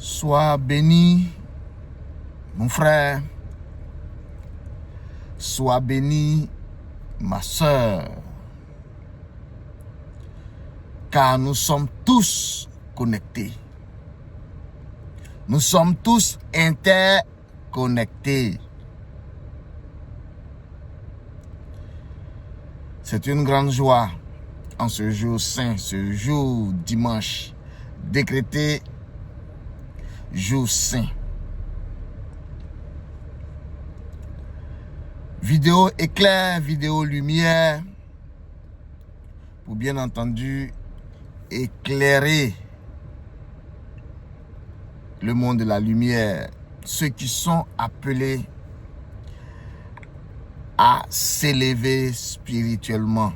Sois béni, mon frère. Sois béni, ma sœur. Car nous sommes tous connectés. Nous sommes tous interconnectés. C'est une grande joie en ce jour saint, ce jour dimanche, décrété jour saint. Vidéo éclair, vidéo lumière, pour bien entendu éclairer le monde de la lumière, ceux qui sont appelés à s'élever spirituellement.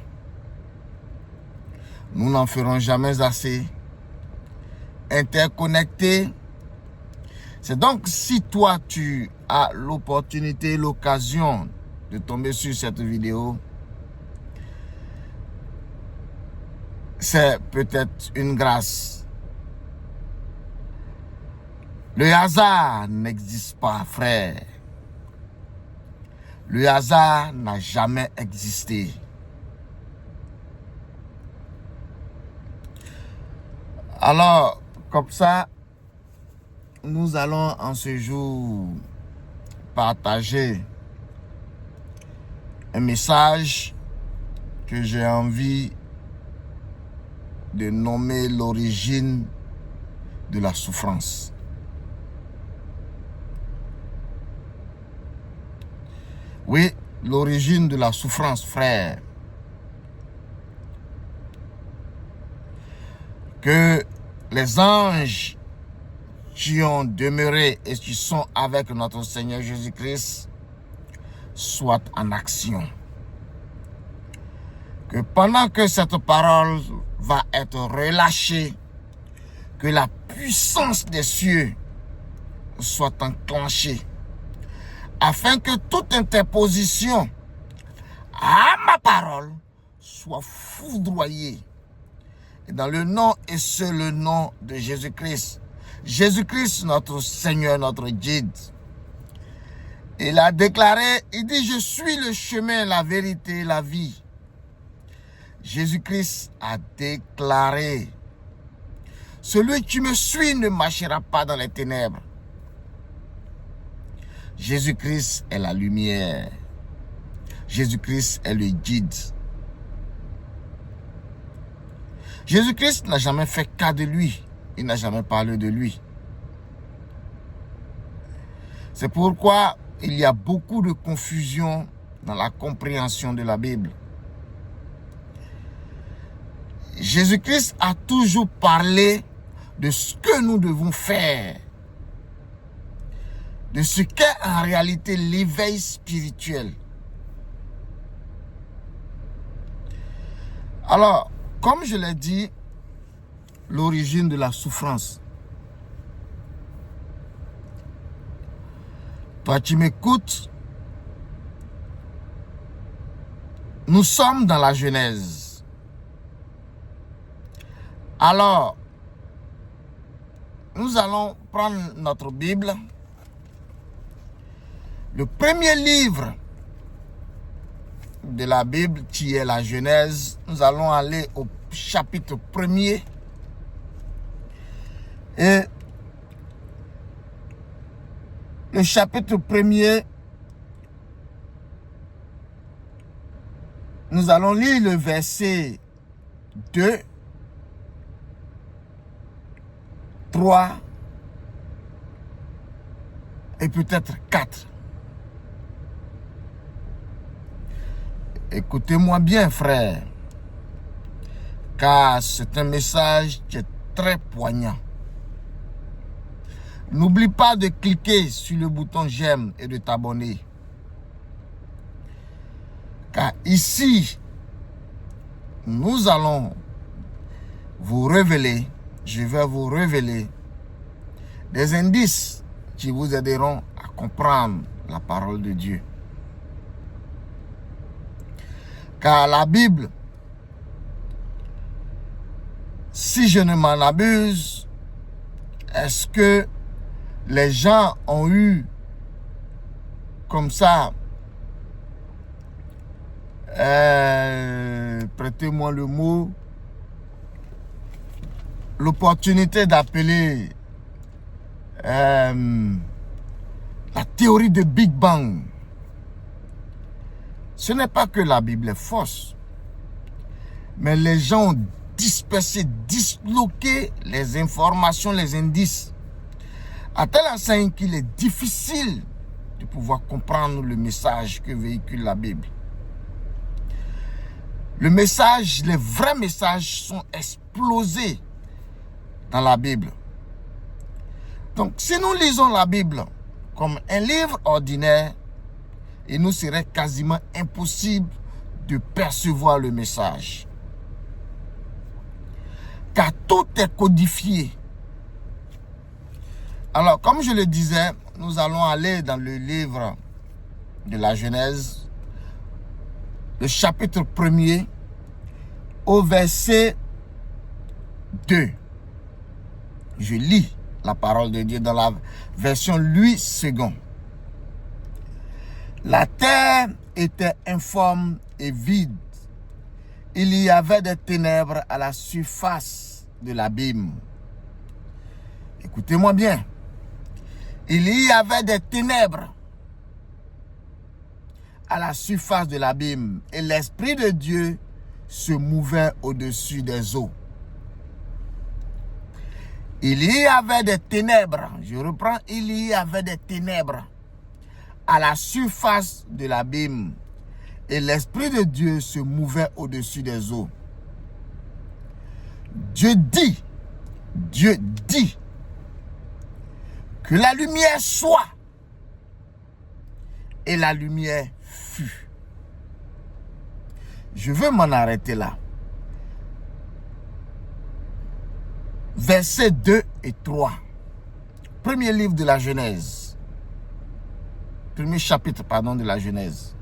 Nous n'en ferons jamais assez. Interconnectés. C'est donc si toi tu as l'opportunité, l'occasion de tomber sur cette vidéo, c'est peut-être une grâce. Le hasard n'existe pas, frère. Le hasard n'a jamais existé. Alors, comme ça, nous allons en ce jour partager un message que j'ai envie de nommer l'origine de la souffrance. Oui, l'origine de la souffrance, frère. Que les anges qui ont demeuré et qui sont avec notre Seigneur Jésus-Christ soient en action. Que pendant que cette parole va être relâchée, que la puissance des cieux soit enclenchée, afin que toute interposition à ma parole soit foudroyée. Et dans le nom et seul le nom de Jésus-Christ. Jésus-Christ, notre Seigneur, notre guide. Il a déclaré, il dit, je suis le chemin, la vérité, la vie. Jésus-Christ a déclaré, celui qui me suit ne marchera pas dans les ténèbres. Jésus-Christ est la lumière. Jésus-Christ est le guide. Jésus-Christ n'a jamais fait cas de lui. Il n'a jamais parlé de lui. C'est pourquoi il y a beaucoup de confusion dans la compréhension de la Bible. Jésus-Christ a toujours parlé de ce que nous devons faire, de ce qu'est en réalité l'éveil spirituel. Alors, comme je l'ai dit, l'origine de la souffrance. Toi qui m'écoutes, nous sommes dans la Genèse. Alors, nous allons prendre notre Bible. Le premier livre de la Bible qui est la Genèse, nous allons aller au chapitre 1er. Et le chapitre 1er, nous allons lire le verset 2, 3 et peut-être 4. Écoutez-moi bien, frère, car c'est un message qui est très poignant. N'oublie pas de cliquer sur le bouton j'aime et de t'abonner. Car ici, nous allons vous révéler, je vais vous révéler des indices qui vous aideront à comprendre la parole de Dieu. Car la Bible, si je ne m'en abuse, est-ce que les gens ont eu comme ça, prêtez-moi le mot, l'opportunité d'appeler la théorie de Big Bang. Ce n'est pas que la Bible est fausse, mais les gens ont dispersé, disloqué les informations, les indices, à tel enseigne qu'il est difficile de pouvoir comprendre le message que véhicule la Bible. Le message, les vrais messages sont explosés dans la Bible. Donc, si nous lisons la Bible comme un livre ordinaire, il nous serait quasiment impossible de percevoir le message. Car tout est codifié. Alors, comme je le disais, nous allons aller dans le livre de la Genèse, le chapitre 1er, au verset 2. Je lis la parole de Dieu dans la version Louis II. La terre était informe et vide. Il y avait des ténèbres à la surface de l'abîme. Écoutez-moi bien. Il y avait des ténèbres à la surface de l'abîme et l'Esprit de Dieu se mouvait au-dessus des eaux. Il y avait des ténèbres, je reprends, il y avait des ténèbres à la surface de l'abîme et l'Esprit de Dieu se mouvait au-dessus des eaux. Dieu dit que la lumière soit, et la lumière fut. Je veux m'en arrêter là. Versets 2 et 3. Premier livre de la Genèse. Premier chapitre, pardon, de la Genèse.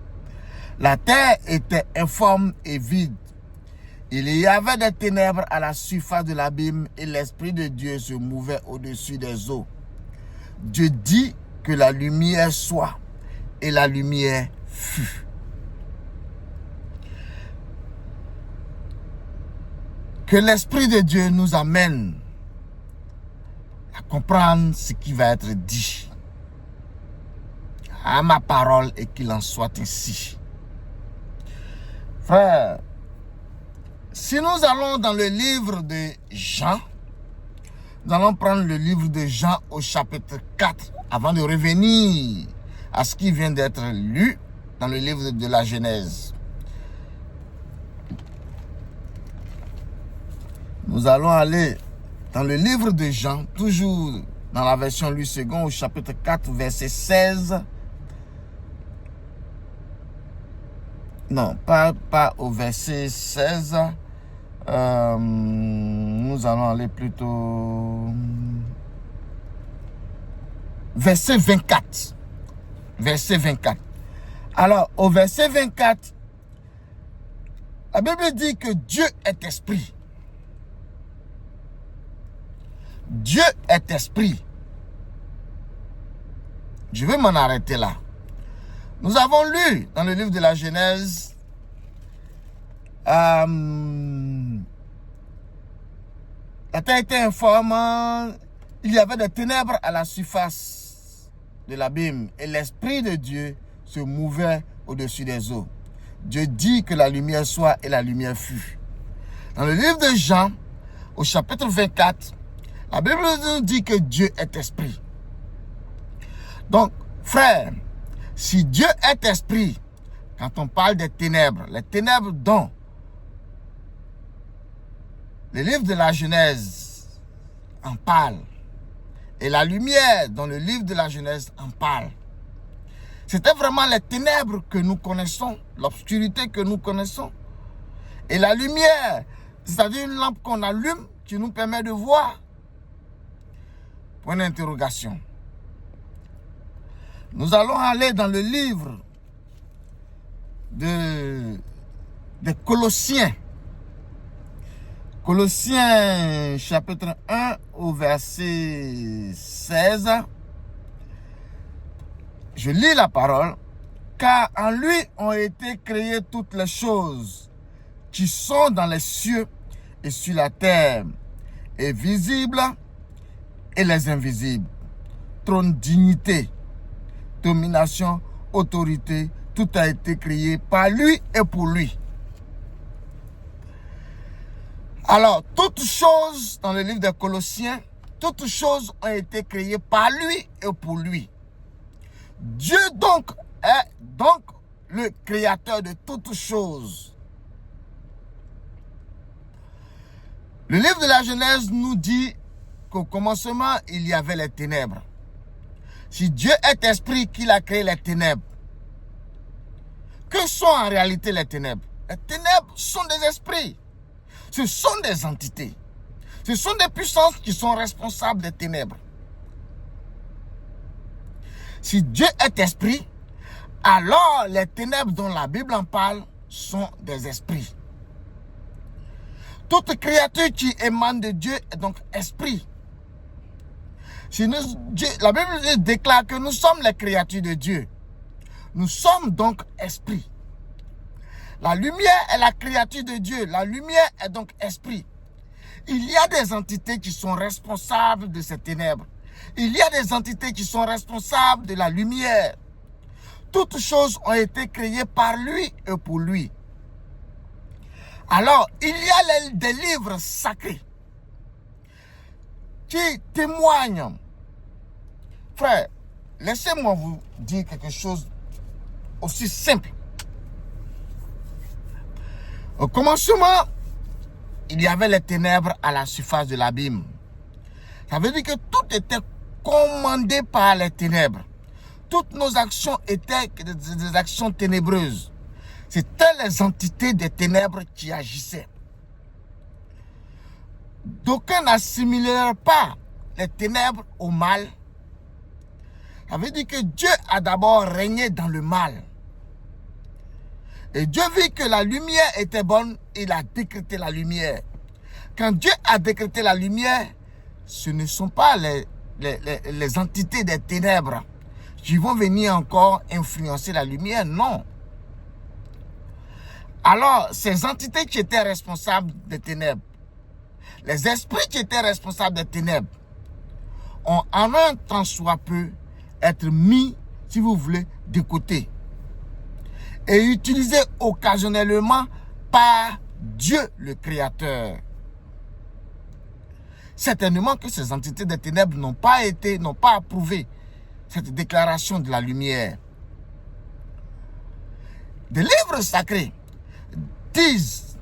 La terre était informe et vide. Il y avait des ténèbres à la surface de l'abîme et l'Esprit de Dieu se mouvait au-dessus des eaux. Dieu dit que la lumière soit, et la lumière fut. Que l'Esprit de Dieu nous amène à comprendre ce qui va être dit à ma parole et qu'il en soit ainsi. Frère, si nous allons dans le livre de Jean, nous allons prendre le livre de Jean au chapitre 4 avant de revenir à ce qui vient d'être lu dans le livre de la Genèse. Nous allons aller dans le livre de Jean, toujours dans la version Louis II, au chapitre 4, verset 16. Non, pas au verset 16. Nous allons aller plutôt... Verset 24. Verset 24. Alors, au verset 24, la Bible dit que Dieu est esprit. Dieu est esprit. Je vais m'en arrêter là. Nous avons lu dans le livre de la Genèse la terre était informe, il y avait des ténèbres à la surface de l'abîme et l'Esprit de Dieu se mouvait au-dessus des eaux. Dieu dit que la lumière soit et la lumière fut. Dans le livre de Jean, au chapitre 24, la Bible nous dit que Dieu est esprit. Donc, frère, si Dieu est esprit, quand on parle des ténèbres, les ténèbres dont le livre de la Genèse en parle, et la lumière dont le livre de la Genèse en parle, c'était vraiment les ténèbres que nous connaissons, l'obscurité que nous connaissons. Et la lumière, c'est-à-dire une lampe qu'on allume, qui nous permet de voir. Point d'interrogation. Nous allons aller dans le livre des Colossiens. Colossiens chapitre 1 au verset 16. Je lis la parole. Car en lui ont été créées toutes les choses qui sont dans les cieux et sur la terre, et visibles et les invisibles. Trône, dignité, domination, autorité, tout a été créé par lui et pour lui. Alors, toutes choses dans le livre des Colossiens, toutes choses ont été créées par lui et pour lui. Dieu donc est donc le créateur de toutes choses. Le livre de la Genèse nous dit qu'au commencement, il y avait les ténèbres. Si Dieu est esprit, qu'il a créé les ténèbres, que sont en réalité les ténèbres? Les ténèbres sont des esprits. Ce sont des entités. Ce sont des puissances qui sont responsables des ténèbres. Si Dieu est esprit, alors les ténèbres dont la Bible en parle sont des esprits. Toute créature qui émane de Dieu est donc esprit. Si la Bible déclare que nous sommes les créatures de Dieu. Nous sommes donc esprits. La lumière est la créature de Dieu. La lumière est donc esprit. Il y a des entités qui sont responsables de ces ténèbres. Il y a des entités qui sont responsables de la lumière. Toutes choses ont été créées par lui et pour lui. Alors, il y a des livres sacrés qui témoignent. Frère, laissez-moi vous dire quelque chose aussi simple. Au commencement, il y avait les ténèbres à la surface de l'abîme. Ça veut dire que tout était commandé par les ténèbres. Toutes nos actions étaient des actions ténébreuses. C'étaient les entités des ténèbres qui agissaient. D'aucuns n'assimilèrent pas les ténèbres au mal. Ça veut dire que Dieu a d'abord régné dans le mal. Et Dieu vit que la lumière était bonne, il a décrété la lumière. Quand Dieu a décrété la lumière, ce ne sont pas les entités des ténèbres qui vont venir encore influencer la lumière, non. Alors, ces entités qui étaient responsables des ténèbres, les esprits qui étaient responsables des ténèbres, ont en un temps soit peu être mis, si vous voulez, de côté et utilisés occasionnellement par Dieu le Créateur. Certainement que ces entités des ténèbres n'ont pas approuvé cette déclaration de la lumière. Des livres sacrés disent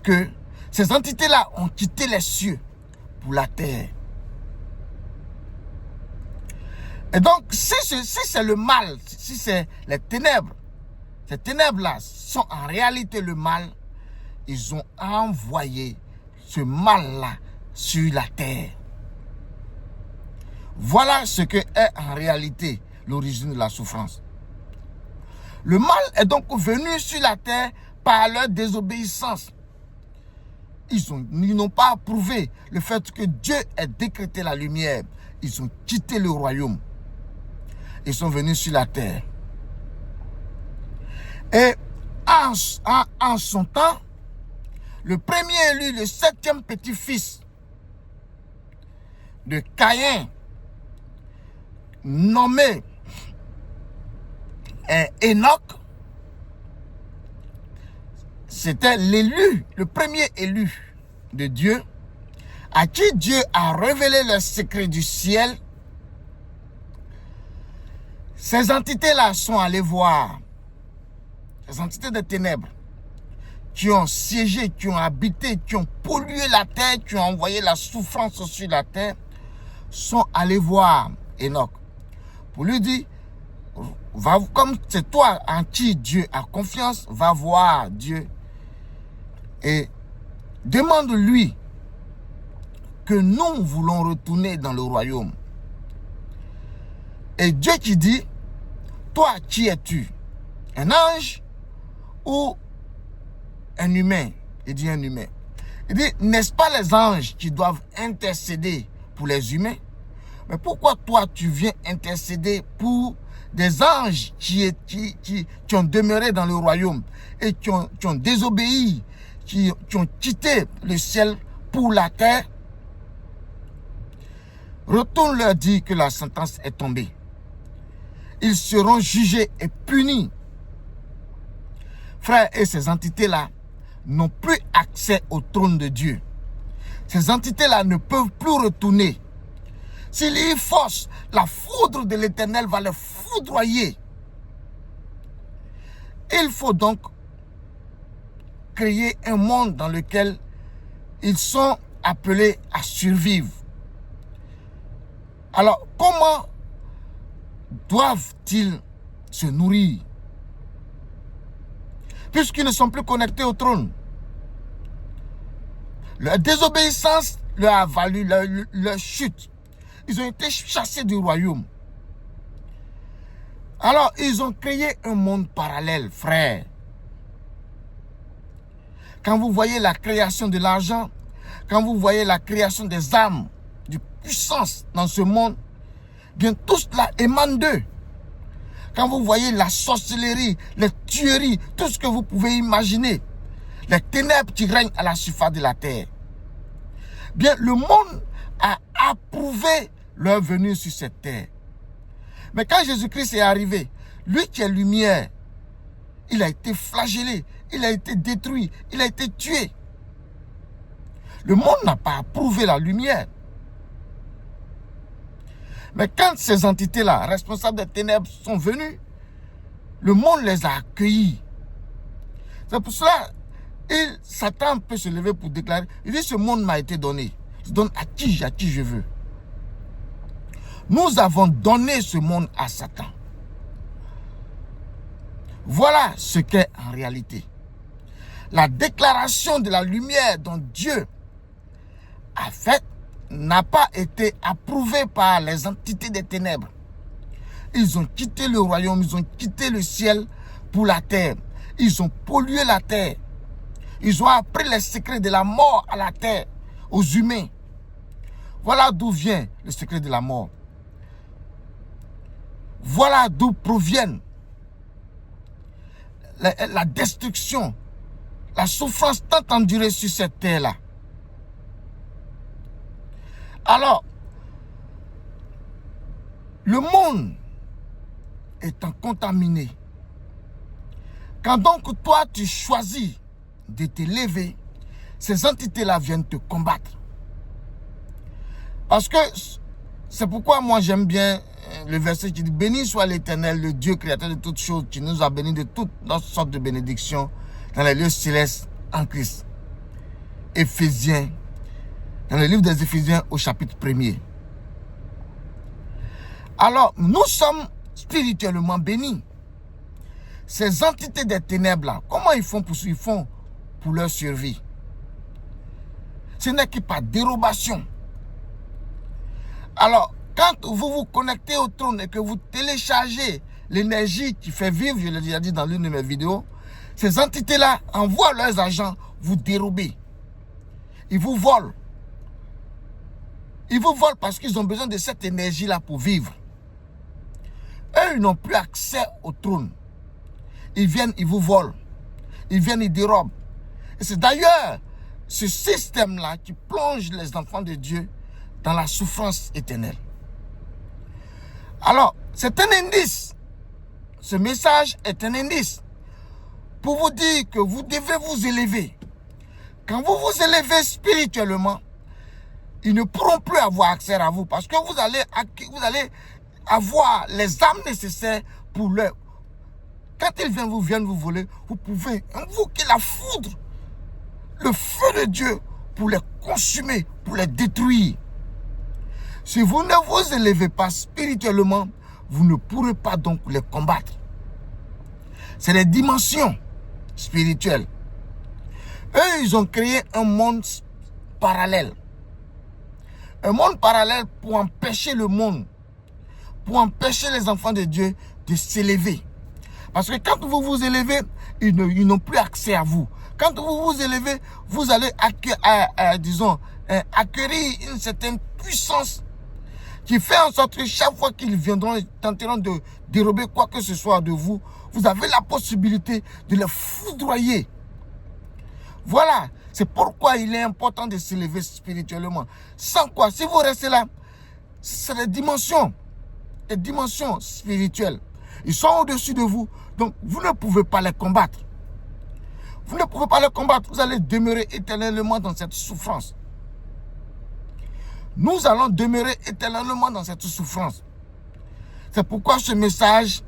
que ces entités-là ont quitté les cieux pour la terre. Et donc, si c'est le mal, si c'est les ténèbres, ces ténèbres-là sont en réalité le mal, ils ont envoyé ce mal-là sur la terre. Voilà ce que est en réalité l'origine de la souffrance. Le mal est donc venu sur la terre par leur désobéissance. Ils n'ont pas approuvé le fait que Dieu ait décrété la lumière. Ils ont quitté le royaume. Ils sont venus sur la terre. Et en son temps, le premier élu, le 7e petit-fils de Caïn, nommé Enoch, c'était l'élu, le premier élu de Dieu, à qui Dieu a révélé le secret du ciel. Ces entités-là sont allées voir, ces entités de ténèbres, qui ont siégé, qui ont habité, qui ont pollué la terre, qui ont envoyé la souffrance sur la terre, sont allés voir Enoch pour lui dire, comme c'est toi en qui Dieu a confiance, va voir Dieu et demande-lui que nous voulons retourner dans le royaume. Et Dieu qui dit, toi qui es-tu? Un ange ou un humain? Il dit un humain. Il dit, n'est-ce pas les anges qui doivent intercéder pour les humains? Mais pourquoi toi, tu viens intercéder pour des anges qui ont demeuré dans le royaume et qui ont désobéi, qui ont quitté le ciel pour la terre? Retourne leur dire que la sentence est tombée. Ils seront jugés et punis. Frères, et ces entités-là n'ont plus accès au trône de Dieu. Ces entités-là ne peuvent plus retourner. S'il y force, la foudre de l'Éternel va les foudroyer. Il faut donc créer un monde dans lequel ils sont appelés à survivre. Alors, comment doivent-ils se nourrir? Puisqu'ils ne sont plus connectés au trône. Leur désobéissance leur a valu leur chute. Ils ont été chassés du royaume. Alors, ils ont créé un monde parallèle, frère. Quand vous voyez la création de l'argent, quand vous voyez la création des armes, de puissance dans ce monde, bien tout cela émane d'eux. Quand vous voyez la sorcellerie, les tueries, tout ce que vous pouvez imaginer, les ténèbres qui règnent à la surface de la terre, bien le monde a approuvé leur venue sur cette terre. Mais quand Jésus-Christ est arrivé, lui qui est lumière, il a été flagellé, il a été détruit, il a été tué. Le monde n'a pas approuvé la lumière. Mais quand ces entités-là, responsables des ténèbres, sont venues, le monde les a accueillis. C'est pour cela, Satan peut se lever pour déclarer, il dit, ce monde m'a été donné. Je donne à qui je veux. Nous avons donné ce monde à Satan. Voilà ce qu'est en réalité. La déclaration de la lumière dont Dieu a faite n'a pas été approuvée par les entités des ténèbres. Ils ont quitté le royaume, ils ont quitté le ciel pour la terre. Ils ont pollué la terre. Ils ont appris les secrets de la mort à la terre, aux humains. Voilà d'où vient le secret de la mort. Voilà d'où proviennent la destruction, la souffrance tant endurée sur cette terre-là. Alors, le monde étant contaminé, quand donc toi tu choisis de te lever, ces entités-là viennent te combattre. Parce que c'est pourquoi moi j'aime bien le verset qui dit « Béni soit l'Éternel, le Dieu créateur de toutes choses, qui nous a bénis de toutes sortes de bénédictions dans les lieux célestes en Christ. » Éphésiens, dans le livre des Éphésiens au chapitre 1er. Alors, nous sommes spirituellement bénis. Ces entités des ténèbres-là, comment ils font pour leur survie? Ce n'est que par dérobation. Alors, quand vous vous connectez au trône et que vous téléchargez l'énergie qui fait vivre, je l'ai déjà dit dans l'une de mes vidéos, ces entités-là envoient leurs agents vous dérober. Ils vous volent. Ils vous volent parce qu'ils ont besoin de cette énergie-là pour vivre. Eux, ils n'ont plus accès au trône. Ils viennent, ils vous volent. Ils viennent, ils dérobent. Et c'est d'ailleurs ce système-là qui plonge les enfants de Dieu dans la souffrance éternelle. Alors, c'est un indice. Ce message est un indice pour vous dire que vous devez vous élever. Quand vous vous élevez spirituellement, ils ne pourront plus avoir accès à vous parce que vous allez avoir les armes nécessaires pour leur... Quand ils viennent vous voler, vous pouvez invoquer la foudre, le feu de Dieu pour les consumer, pour les détruire. Si vous ne vous élevez pas spirituellement, vous ne pourrez pas donc les combattre. C'est les dimensions spirituelles. Eux, ils ont créé un monde parallèle. Un monde parallèle pour empêcher le monde, pour empêcher les enfants de Dieu de s'élever. Parce que quand vous vous élevez, ils n'ont plus accès à vous. Quand vous vous élevez, vous allez acquérir une certaine puissance qui fait en sorte que chaque fois qu'ils viendront tenteront de dérober quoi que ce soit de vous, vous avez la possibilité de les foudroyer. Voilà, c'est pourquoi il est important de s'élever spirituellement. Sans quoi, si vous restez là, c'est des dimensions spirituelles. Ils sont au-dessus de vous, donc vous ne pouvez pas les combattre. Vous ne pouvez pas les combattre, vous allez demeurer éternellement dans cette souffrance. Nous allons demeurer éternellement dans cette souffrance. C'est pourquoi ce message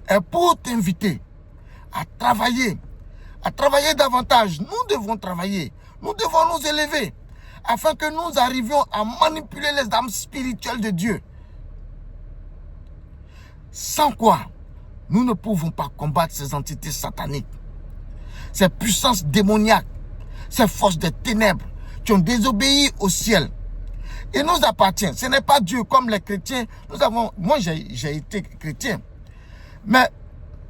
est pour t'inviter à travailler davantage. Nous devons travailler, nous devons nous élever afin que nous arrivions à manipuler les âmes spirituelles de Dieu. Sans quoi, nous ne pouvons pas combattre ces entités sataniques, ces puissances démoniaques, ces forces des ténèbres qui ont désobéi au ciel. Il nous appartient. Ce n'est pas Dieu comme les chrétiens. Moi, j'ai été chrétien. Mais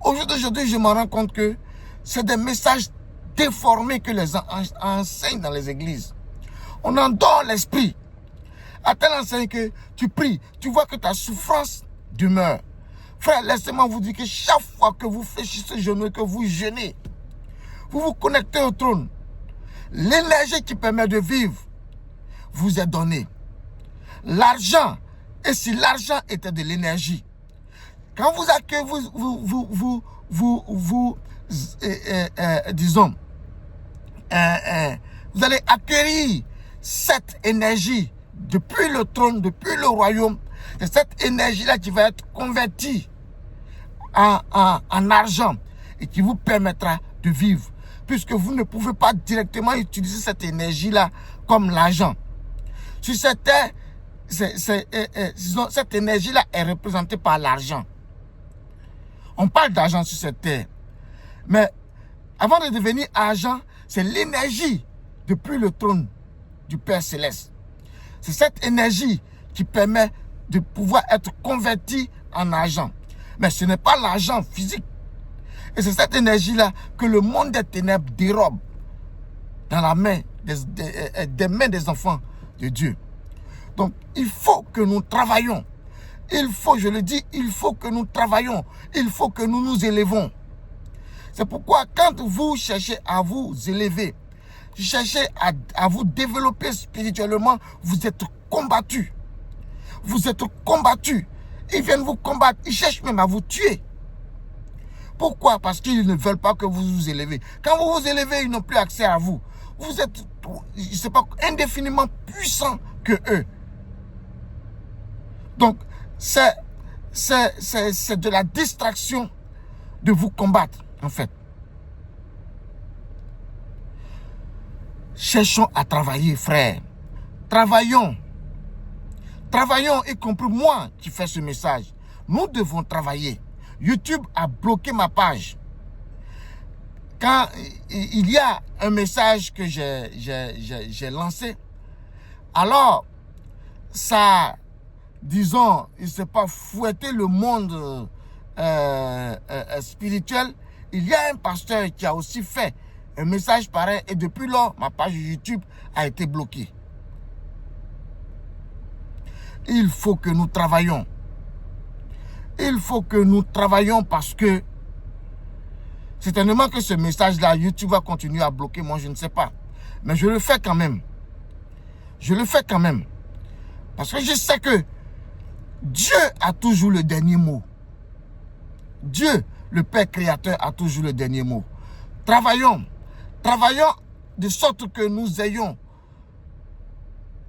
aujourd'hui, je me rends compte que c'est des messages déformés que les gens enseignent dans les églises. On endort l'esprit. À tel enseigne que tu pries, tu vois que ta souffrance demeure. Frère, laissez-moi vous dire que chaque fois que vous fléchissez genou et que vous jeûnez, vous vous connectez au trône. L'énergie qui permet de vivre vous est donnée. L'argent, et si l'argent était de l'énergie, quand vous accueillez, vous allez acquérir cette énergie depuis le trône, depuis le royaume. C'est cette énergie-là qui va être convertie en argent et qui vous permettra de vivre. Puisque vous ne pouvez pas directement utiliser cette énergie-là comme l'argent. Si c'était, cette énergie-là est représentée par l'argent. On parle d'argent sur cette terre. Mais avant de devenir argent, c'est l'énergie depuis le trône du Père Céleste. C'est cette énergie qui permet de pouvoir être convertie en argent. Mais ce n'est pas l'argent physique. Et c'est cette énergie-là que le monde des ténèbres dérobe dans la main des mains des enfants de Dieu. Donc, il faut que nous travaillions. Il faut, je le dis, il faut que nous travaillons. Il faut que nous nous élevons. C'est pourquoi quand vous cherchez à vous élever, cherchez à vous développer spirituellement, vous êtes combattus. Vous êtes combattus. Ils viennent vous combattre. Ils cherchent même à vous tuer. Pourquoi? Parce qu'ils ne veulent pas que vous vous élevez. Quand vous vous élevez, ils n'ont plus accès à vous. Vous êtes, je ne sais pas, indéfiniment puissant que eux. Donc, c'est de la distraction de vous combattre, en fait. Cherchons à travailler, frères. Travaillons. Travaillons, y compris moi qui fais ce message. Nous devons travailler. YouTube a bloqué ma page. Quand il y a un message que j'ai lancé, alors ça, disons, il ne s'est pas fouetté le monde spirituel. Il y a un pasteur qui a aussi fait un message pareil et depuis lors, ma page YouTube a été bloquée. Il faut que nous travaillions. Il faut que nous travaillions parce que certainement que ce message-là, YouTube va continuer à bloquer, moi je ne sais pas. Mais je le fais quand même. Je le fais quand même. Parce que je sais que Dieu a toujours le dernier mot. Dieu, le Père Créateur, a toujours le dernier mot. Travaillons. Travaillons de sorte que nous ayons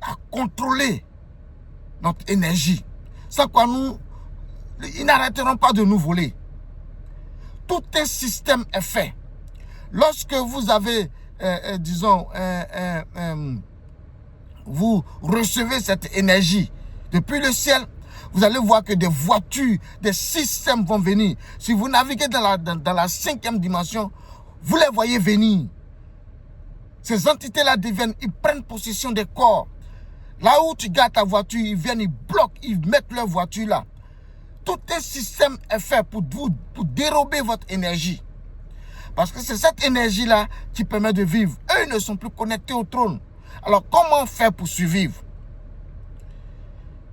à contrôler notre énergie. Sans quoi ils n'arrêteront pas de nous voler. Tout un système est fait. Lorsque vous avez, disons, vous recevez cette énergie depuis le ciel, vous allez voir que des voitures, des systèmes vont venir. Si vous naviguez dans la 5e dimension, vous les voyez venir. Ces entités-là ils prennent possession des corps. Là où tu gardes ta voiture, ils viennent, ils bloquent, ils mettent leur voiture là. Tout un système est fait pour dérober votre énergie. Parce que c'est cette énergie-là qui permet de vivre. Eux ne sont plus connectés au trône. Alors comment faire pour survivre?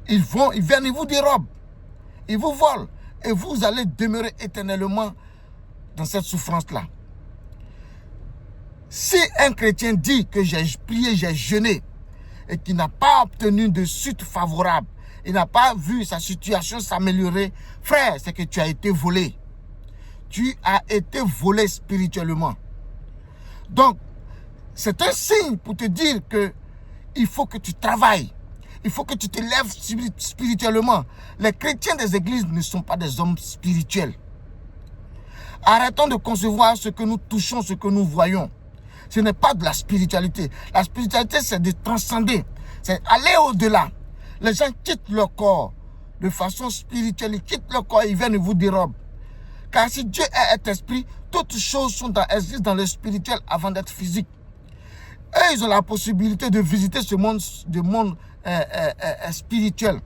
ils viennent, ils vous dérobent, ils vous volent, et vous allez demeurer éternellement dans cette souffrance-là. Si un chrétien dit que j'ai prié, j'ai jeûné, et qu'il n'a pas obtenu de suite favorable, il n'a pas vu sa situation s'améliorer, frère, c'est que tu as été volé. Tu as été volé spirituellement. Donc, c'est un signe pour te dire que il faut que tu travailles. Il faut que tu te lèves spirituellement. Les chrétiens des églises ne sont pas des hommes spirituels. Arrêtons de concevoir ce que nous touchons, ce que nous voyons. Ce n'est pas de la spiritualité. La spiritualité, c'est de transcender. C'est aller au-delà. Les gens quittent leur corps de façon spirituelle. Ils quittent leur corps, ils viennent et vous dérobent. Car si Dieu est esprit, toutes choses existent dans le spirituel avant d'être physique. Eux, ils ont la possibilité de visiter ce monde spirituel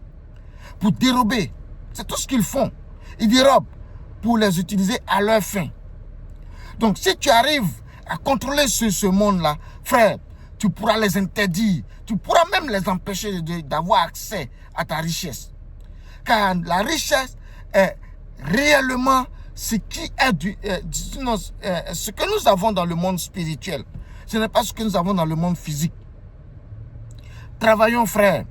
pour dérober. C'est tout ce qu'ils font. Ils dérobent pour les utiliser à leur fin. Donc, si tu arrives à contrôler ce monde-là, frère, tu pourras les interdire. Tu pourras même les empêcher d'avoir accès à ta richesse. Car la richesse est réellement ce qui est ce que nous avons dans le monde spirituel. Ce n'est pas ce que nous avons dans le monde physique. Travaillons, frères,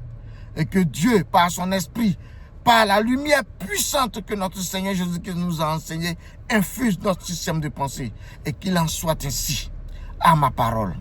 et que Dieu, par son esprit, par la lumière puissante que notre Seigneur Jésus-Christ nous a enseignée, infuse notre système de pensée. Et qu'il en soit ainsi à ma parole.